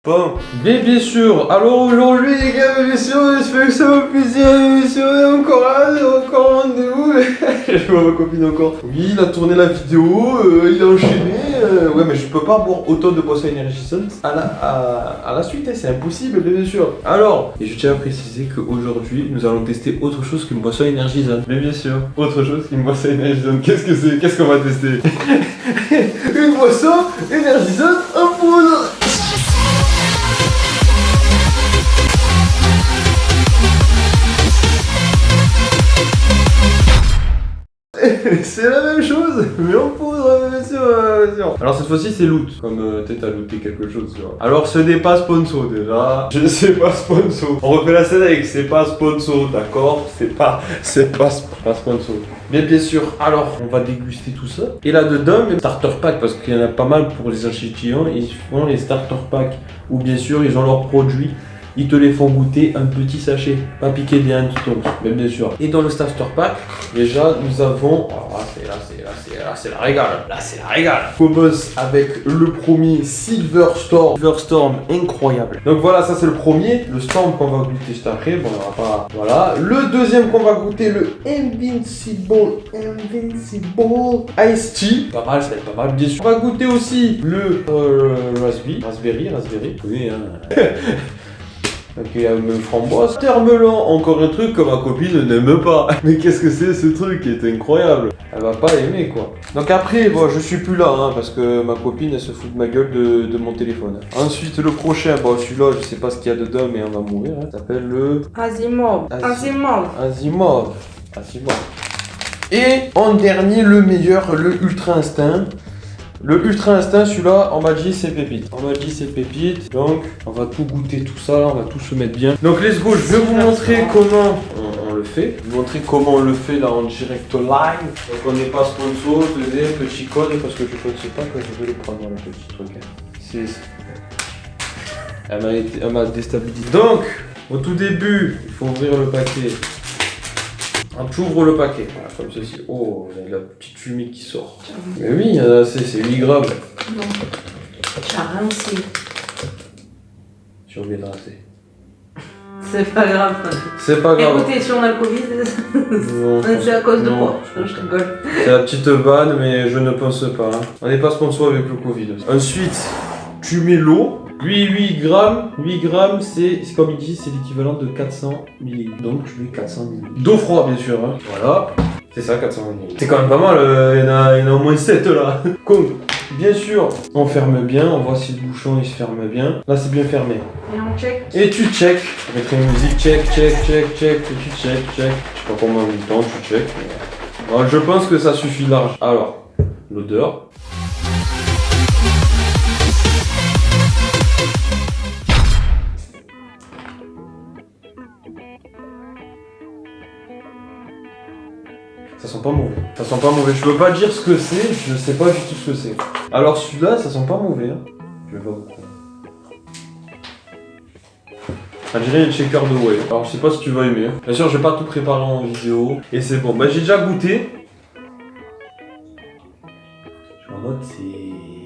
Bon, bien sûr. Alors aujourd'hui les gars, bien sûr, j'espère que ça va plaisir. Bien sûr, encore un rendez-vous. Je vois ma copine encore. Oui, il a tourné la vidéo, il a enchaîné. Ouais, mais je peux pas boire autant de boissons énergisantes à la suite, hein, c'est impossible, bien sûr. Alors, et je tiens à préciser qu'aujourd'hui, nous allons tester autre chose qu'une boisson énergisante. Mais bien sûr, autre chose qu'une boisson énergisante. Qu'est-ce que c'est? Qu'est-ce qu'on va tester? Une boisson énergisante en poudre. C'est la même chose, mais en poudre, bien sûr, bien sûr. Alors cette fois-ci c'est loot, comme t'as looté quelque chose, tu vois. Alors ce n'est pas sponsor déjà, je sais pas sponsor. On refait la scène avec c'est pas sponsor, d'accord? C'est pas sponsor. Bien sûr, alors on va déguster tout ça. Et là-dedans, les starter pack, parce qu'il y en a pas mal pour les échantillons, ils font les starter pack, ou bien sûr ils ont leurs produits. Ils te les font goûter un petit sachet, pas piquer des hannetons, mais bien sûr. Et dans le starter pack, déjà, nous avons... Oh, là, c'est la régale. Là, c'est la régale. On commence avec le premier Silver Storm. Silver Storm, incroyable. Donc voilà, ça c'est le premier. Le Storm qu'on va goûter juste après. Bon, on va pas... Voilà. Le deuxième qu'on va goûter, le Invincible Ice Tea. Pas mal, ça va être pas mal, bien sûr. On va goûter aussi le Raspberry. Oui, hein. Ok, une framboise. Termelon, encore un truc que ma copine n'aime pas. Mais qu'est-ce que c'est ce truc qui est incroyable? Elle va pas aimer quoi. Donc après, bon, je suis plus là, hein, parce que ma copine elle se fout de ma gueule de mon téléphone. Ensuite, le prochain, bon, celui-là, je sais pas ce qu'il y a dedans, mais on va mourir. Hein. Ça s'appelle le... Asimov. Et en dernier, le meilleur, le Ultra Instinct. Le Ultra Instinct, celui-là, on m'a dit c'est pépite. Donc on va tout goûter, tout ça, on va tout se mettre bien. Donc let's go, je vais vous montrer comment on le fait. Je vais vous montrer comment on le fait là en direct live. Donc on n'est pas sponsor, petit code, parce que je ne sais pas que je vais le prendre dans le petit truc. C'est... Elle m'a déstabilisé. Donc, au tout début, il faut ouvrir le paquet. Tu ouvres le paquet, voilà, comme ceci. Oh, il y a de la petite fumée qui sort. Mais oui, il y en a assez, c'est 8 grammes. Non, t'as rincé. J'ai oublié de rincer. C'est pas grave. C'est pas grave. Écoutez, si on a le Covid, c'est à cause de moi. Je rigole. C'est la petite vanne, mais je ne pense pas. Hein. On n'est pas sponsor avec le Covid. Ensuite, tu mets l'eau. 8 grammes, c'est comme il dit, c'est l'équivalent de 400 ml. Donc je mets 400 ml. D'eau froide, bien sûr. Hein. Voilà, c'est ça, 400 ml. C'est quand même pas mal, il y en a au moins 7 là. Comme, bien sûr, on ferme bien, on voit si le bouchon il se ferme bien. Là, c'est bien fermé. Et on check. Et tu check. Avec une musique, check. Et tu check. Je sais pas combien de temps tu check. Mais... Alors, je pense que ça suffit large. Alors, l'odeur. Ça sent pas mauvais. Je peux pas dire ce que c'est, je sais pas du tout ce que c'est. Alors celui-là, ça sent pas mauvais. Hein. Je vais pas beaucoup. On dirait un shaker de whey. Alors je sais pas si tu vas aimer. Bien sûr, je vais pas tout préparer en vidéo. Et c'est bon. Bah j'ai déjà goûté. Je suis en mode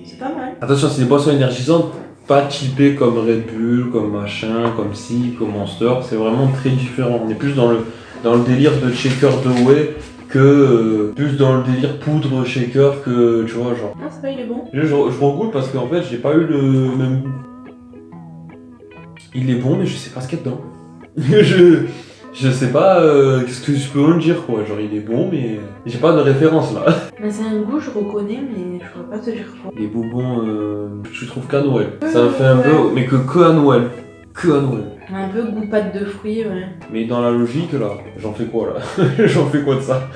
C'est pas mal. Attention, c'est des boissons énergisantes. Pas typées comme Red Bull, comme machin, comme si, comme Monster. C'est vraiment très différent. On est plus dans le délire de shaker de whey. Que plus dans le délire poudre shaker que tu vois genre. Non, c'est pas, il est bon. Je regoute parce qu'en fait j'ai pas eu le même goût. Il est bon mais je sais pas ce qu'il y a dedans. je sais pas qu'est-ce que je peux en dire quoi. Genre il est bon mais j'ai pas de référence là. Mais c'est un goût, je reconnais mais je pourrais pas te dire quoi. Les bonbons tu trouves qu'à Noël. Ça me fait un peu mais que à Noël. Un peu goût pâte de fruits, ouais. Mais dans la logique là, j'en fais quoi là? J'en fais quoi de ça?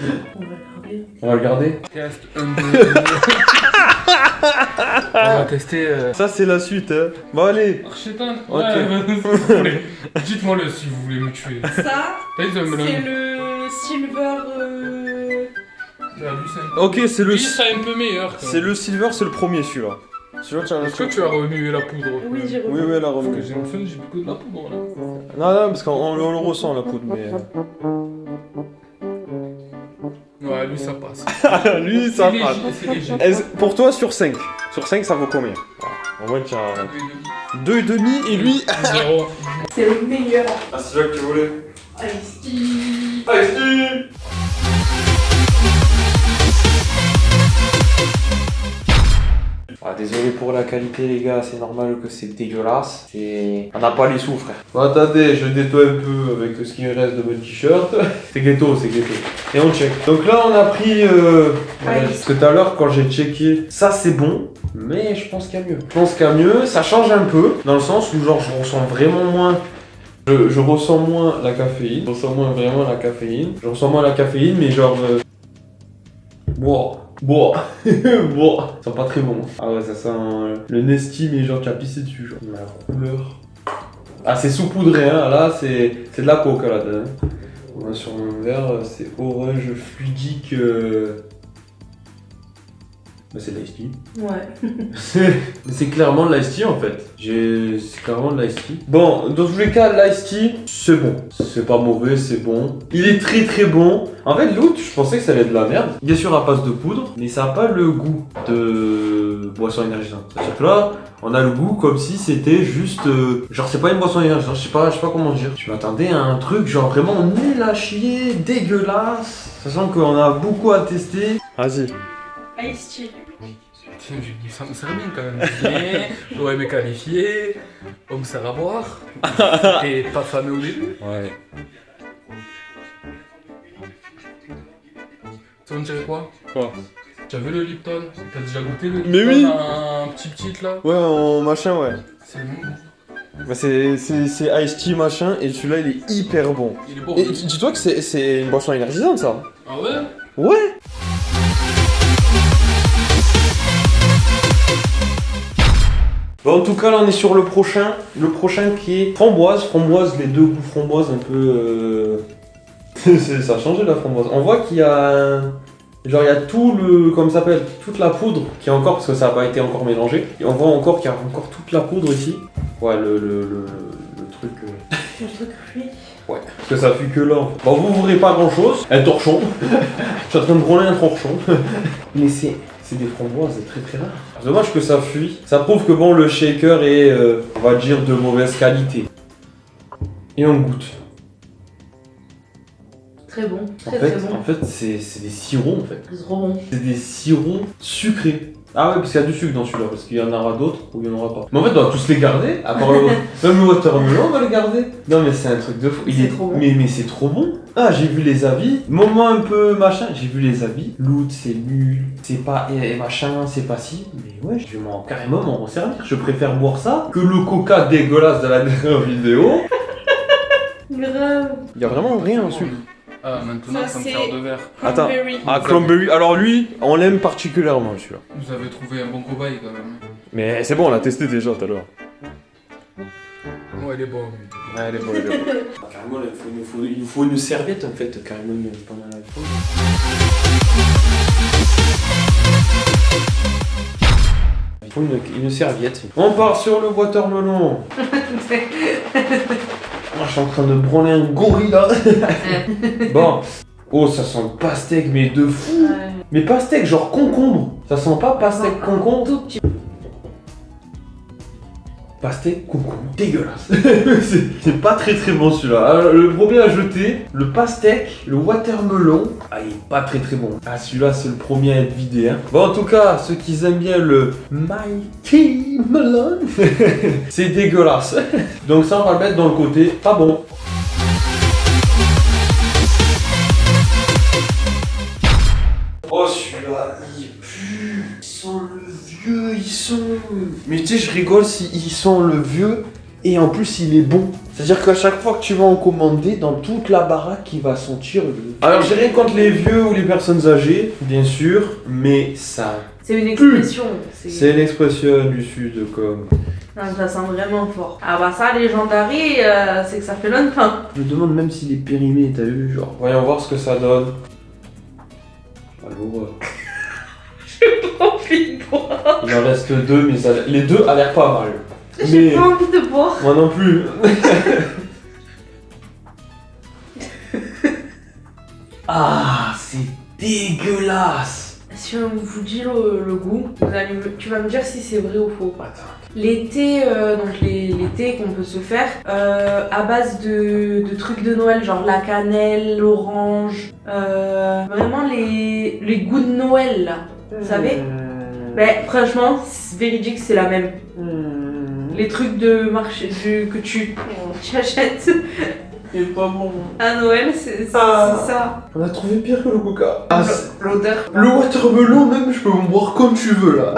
On va le garder. Test 1, 2, On va tester. Ça c'est la suite hein. Bon allez. Archetan. Ok. Ouais, dites-moi le si vous voulez me tuer. Ça, T'as dit de me c'est le. le silver... Ok, c'est le... Lui, c'est un peu meilleur. C'est le silver, c'est le premier celui-là. Est-ce que tu as remué la poudre? Oui, j'ai Oui, la Parce remué. que j'ai l'impression que j'ai beaucoup de la poudre là. Non, parce qu'on le ressent la poudre, mais... Ouais, lui ça passe. Lui, ça C'est passe. léger, c'est léger. Pour toi, sur 5. Sur 5, ça vaut combien? Au moins, tu as... 2,5 et lui... 0. C'est le meilleur. Ah, c'est là que tu voulais. Ice-Tea. Ice-Tea. Ah, désolé pour la qualité les gars, c'est normal que c'est dégueulasse. On n'a pas les sous frère. Bon, attendez, je nettoie un peu avec ce qui me reste de mon t-shirt. C'est ghetto, c'est ghetto. Et on check. Donc là on a pris... voilà, parce que tout à l'heure quand j'ai checké, ça c'est bon. Mais je pense qu'il y a mieux. Je pense qu'il y a mieux, ça change un peu. Dans le sens où genre je ressens vraiment moins... Je ressens moins la caféine. Je ressens moins vraiment la caféine. Je ressens moins la caféine mais genre... Wow. Bon, bon, ça sent pas très bon. Ah ouais, ça sent le Nesti, mais genre tu as pissé dessus, genre. La couleur. Ah, c'est saupoudré, hein. Là, c'est de la coke là dedans. On a sur mon verre, c'est orange fluidique. Bah, c'est de l'ice tea. Ouais. C'est clairement de l'ice tea en fait. C'est clairement de l'ice tea. Bon, dans tous les cas, l'ice tea, c'est bon. C'est pas mauvais, c'est bon. Il est très très bon. En fait, l'autre, je pensais que ça allait être de la merde. Bien sûr, à base de poudre, mais ça a pas le goût de boisson énergisante. C'est-à-dire que là, on a le goût comme si c'était juste. Genre, c'est pas une boisson énergisante, je sais pas comment dire. Je m'attendais à un truc, genre vraiment nul à chier, dégueulasse. Sachant qu'on a beaucoup à tester. Vas-y. Ice-Tea. Tiens, ça me sert bien quand même. Mais j'aurais aimé qualifier. On me sert à boire. T'es pas fameux au début. Ouais. Ça on dirait quoi? Quoi? Tu as vu le Lipton? T'as déjà goûté le Lipton? Mais oui. Un petit là? Ouais, en machin, ouais. C'est bon. Bah c'est Ice Tea machin, et celui-là il est hyper bon. Il est bon. Et dis-toi que c'est une boisson énergisante ça. Ah ouais? Ouais. Bon, en tout cas là on est sur le prochain qui est framboise, les deux goûts framboise un peu... ça a changé la framboise. On voit qu'il y a genre il y a tout le... comment ça s'appelle? Toute la poudre qui est encore, parce que ça n'a pas été encore mélangé. Et on voit encore qu'il y a encore toute la poudre ici. Ouais le truc... Le truc fruit. Ouais, parce que ça fuit que là en fait. Bon, vous verrez pas grand chose, un torchon. Je suis en train de brûler un torchon. Mais c'est des framboises, c'est très très rare. C'est dommage que ça fuit. Ça prouve que bon, le shaker est, on va dire, de mauvaise qualité. Et on goûte. Très bon. En Très fait, très bon. en fait c'est des sirops en fait. C'est trop bon. C'est des sirops sucrés. Ah ouais, parce qu'il y a du sucre dans celui-là, parce qu'il y en aura d'autres ou il y en aura pas. Mais en fait, on va tous les garder, à part même le watermelon, on va le garder. Non mais c'est un truc de fou. C'est trop bon. Mais c'est trop bon. Ah, j'ai vu les avis. Moment un peu machin, j'ai vu les avis. L'out, c'est nul. C'est pas machin, c'est pas si. Mais ouais, je vais carrément m'en resservir. Je préfère boire ça que le coca dégueulasse de la dernière vidéo. Grave. Il y a vraiment rien en sucre. Ah, maintenant Ça, ça me c'est- sert de verre. Attends. Cranberry. Ah, Cranberry. Alors lui, on l'aime particulièrement celui-là. Vous avez trouvé un bon cobaye quand même. Mais c'est bon, on l'a testé déjà tout à l'heure. Ouais, il est bon. Ouais, elle est bonne, elle est bonne. Carrément, il nous faut une serviette en fait, carrément, pendant la pause. Il faut une serviette. On part sur le watermelon. Je suis en train de branler un gorilla. Bon. Oh, ça sent le pastèque, mais de fou. Ouais. Mais pastèque, genre concombre. Ça sent pas pastèque concombre? Tout petit. Pastèque concombre. Dégueulasse. c'est pas très très bon celui-là. Alors, le premier à jeter, le pastèque, le watermelon. Ah, il est pas très très bon. Ah, celui-là, c'est le premier à être vidé. Hein. Bon, en tout cas, ceux qui aiment bien le Mighty Melon, c'est dégueulasse. Donc ça, on va le mettre dans le côté. Pas bon. Oh, celui-là, il pue. Il sent le vieux, il sent... Mais tu sais, je rigole s'il sent le vieux et en plus il est bon. C'est-à-dire qu'à chaque fois que tu vas en commander, dans toute la baraque, il va sentir le... Alors, j'ai rien contre les vieux ou les personnes âgées, bien sûr, mais ça... C'est une expression. C'est une expression du sud, comme... Non, ça sent vraiment fort. Ah bah ça, les Légendary, c'est que ça fait longtemps. Je me demande même s'il est périmé, t'as vu, genre... Voyons voir ce que ça donne. Alors... J'ai pas envie de boire. Il en reste deux, mais les deux a l'air pas mal. J'ai pas envie de boire. Moi non plus. Ah, c'est dégueulasse. Si on vous dit le goût, tu vas me dire si c'est vrai ou faux. Attends. les thés, donc les thés qu'on peut se faire à base de trucs de Noël, genre la cannelle, l'orange, vraiment les goûts de Noël là, vous savez? Ben franchement, véridique, c'est la même. Les trucs de marché que tu achètes C'est pas bon. à Noël, c'est ça. On a trouvé pire que le coca. L'odeur. Le watermelon, même, je peux me boire comme tu veux là.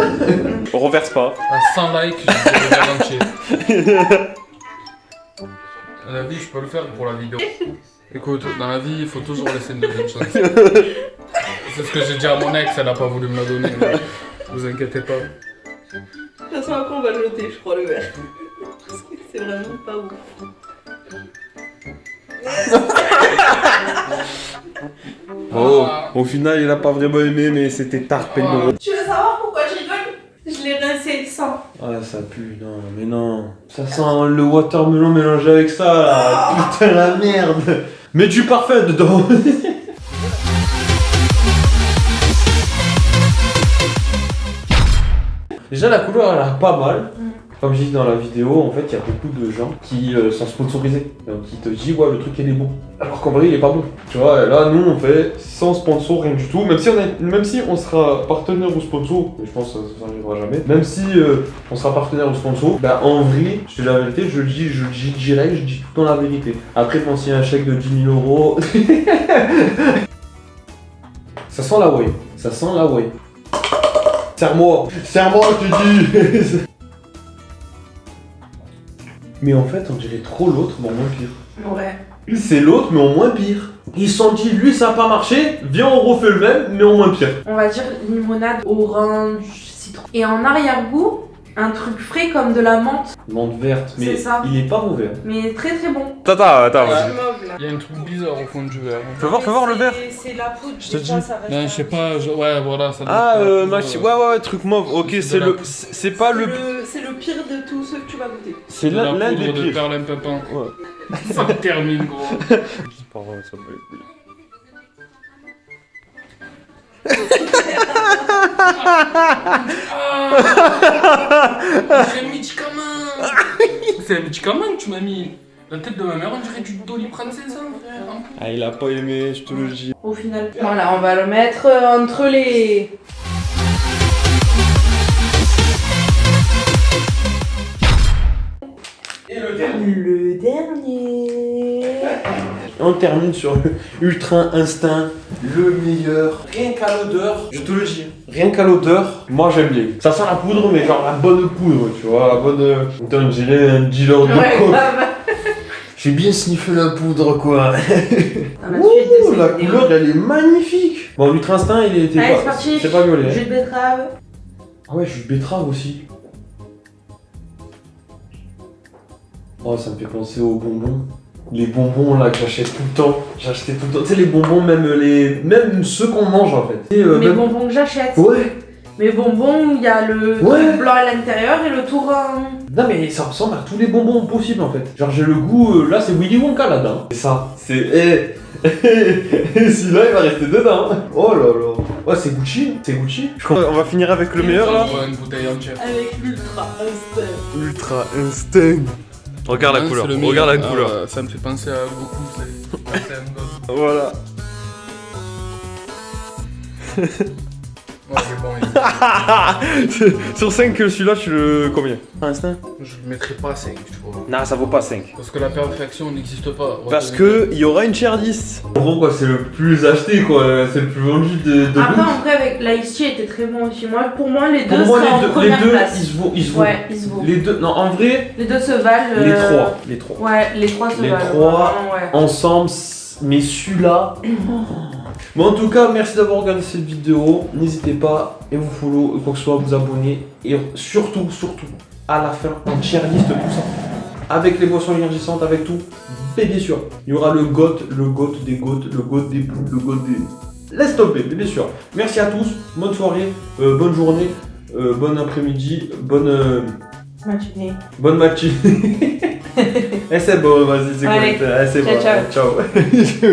On reverse pas. À 100 likes, je vais le faire entier. Dans la vie, je peux le faire pour la vidéo. Écoute, dans la vie, il faut toujours laisser une deuxième chance. C'est ce que j'ai dit à mon ex, elle a pas voulu me la donner. Mais vous inquiétez pas. De toute façon, après, on va le jeter, je crois, le verre. Parce que c'est vraiment pas ouf. Oh, au final, il a pas vraiment aimé, mais c'était tarpé. Tu veux savoir pourquoi je rigole? Je l'ai rincé sans. Ah, ça pue, non, mais non. Ça sent le watermelon mélangé avec ça, là. Putain, la merde. Mets du parfum dedans. Déjà, la couleur, elle a l'air pas mal. Comme je dis dans la vidéo, en fait, il y a beaucoup de gens qui sont sponsorisés. Donc, ils te disent, ouais, le truc, il est bon. Alors qu'en vrai, il est pas bon. Tu vois, là, nous, on fait sans sponsor, rien du tout. Même si on sera partenaire ou sponsor, mais je pense que ça n'arrivera jamais. Même si on sera partenaire ou sponsor, bah, en vrai, je te dis la vérité, je dis direct, je dis tout le temps la vérité. Après, quand il y a un chèque de 10 000 €. Ça sent la way. Ça sent la way. Serre-moi, je te dis. Mais en fait, on dirait trop l'autre, mais en moins pire. Ouais. C'est l'autre, mais en moins pire. Ils se sont dit, lui, ça a pas marché, viens, on refait le même, mais en moins pire. On va dire limonade, orange, citron. Et en arrière-goût, un truc frais comme de la menthe. Menthe verte, mais ça. il est pas mauvais. Mais très très bon. Attends, C'est mauve là. Il y a un truc bizarre au fond du verre. Fais voir le verre. C'est la poudre, Je te des dis. fois, ça reste Non, un- je sais pas, ouais, voilà, ça doit Ah, être Maxi, ouais, truc mauve. Ok, C'est de la- c'est pas le. C'est le pire de tous ceux que tu vas goûter. C'est de la l'un des poudre de pires. perlimpinpin. Ouais. Ça me termine, gros. C'est pas vrai, ça me fait. C'est un médicament. C'est un médicament que tu m'as mis. La tête de ma mère, on dirait du Doliprane 500, frère. Ah, il a pas aimé, je te le dis. Au final. Voilà, on va le mettre entre les... Et le dernier. Le dernier. On termine sur le Ultra Instinct, le meilleur. Rien qu'à l'odeur, je te le dis, rien qu'à l'odeur, moi j'aime bien. Ça sent la poudre, mais genre la bonne poudre, tu vois, la bonne. Putain, on dirait un dealer de Ouais, coke. grave. J'ai bien sniffé la poudre, quoi. Dans la suite de Ouh, cette la vidéo. couleur, elle est magnifique. Bon, l'Ultra Instinct, il était Allez, pas. c'est parti. C'est pas violet. Jus de betterave. Ah ouais, jus de betterave aussi. Oh, ça me fait penser aux bonbons. Les bonbons là que j'achète tout le temps. J'achetais tout le temps. Tu sais, les bonbons, même ceux qu'on mange en fait. Et, Mes même- bonbons que j'achète. Ouais. Mes bonbons, il y a le Ouais. truc blanc à l'intérieur et le tour en... Non mais ça ressemble à tous les bonbons possibles en fait. Genre j'ai le goût, là c'est Willy Wonka là-dedans. C'est ça, c'est... Celui-là il va rester dedans. Oh là là. Ouais c'est Gucci, c'est Gucci. On va finir avec le meilleur là. Ouais, une bouteille entière. Avec l'ultra instinct. Ultra Instinct. Regarde la Hein, couleur, c'est le meilleur. regarde la Ah, couleur. ça me fait penser à Goku, c'est un gosse. Voilà. Ouais, c'est bon. Sur 5 celui-là tu le... combien? Instinct? Je le mettrai pas 5, tu vois. Non ça vaut pas 5. Parce que la perfection n'existe pas. Parce que il y aura une tier 10. En gros quoi, c'est le plus acheté quoi, c'est le plus vendu de Après, en vrai, avec l'Ice Tea était très bon aussi. Pour moi, les deux Pour moi seraient en les première deux place. ils se vaut, ils se vaut. Ouais, ils se vaut. Les deux, non en vrai, Les deux se valent. les trois. Ouais, les trois se Les valent. trois. vraiment, ouais. Ensemble, mais celui-là. Bon, en tout cas, merci d'avoir regardé cette vidéo. N'hésitez pas et vous follow, quoi que ce soit, vous abonner. Et surtout, à la fin, on tier list tout ça. Avec les boissons énergisantes, avec tout. Et bien sûr, il y aura le GOAT des GOAT, le GOAT des poules, le GOAT des... Laisse tomber, bien sûr. Merci à tous, bonne soirée, bonne journée, bon après-midi, Matinée. bonne matinée. Eh c'est bon, vas-y, c'est Allez, correct. Eh, c'est ciao, bon, ciao.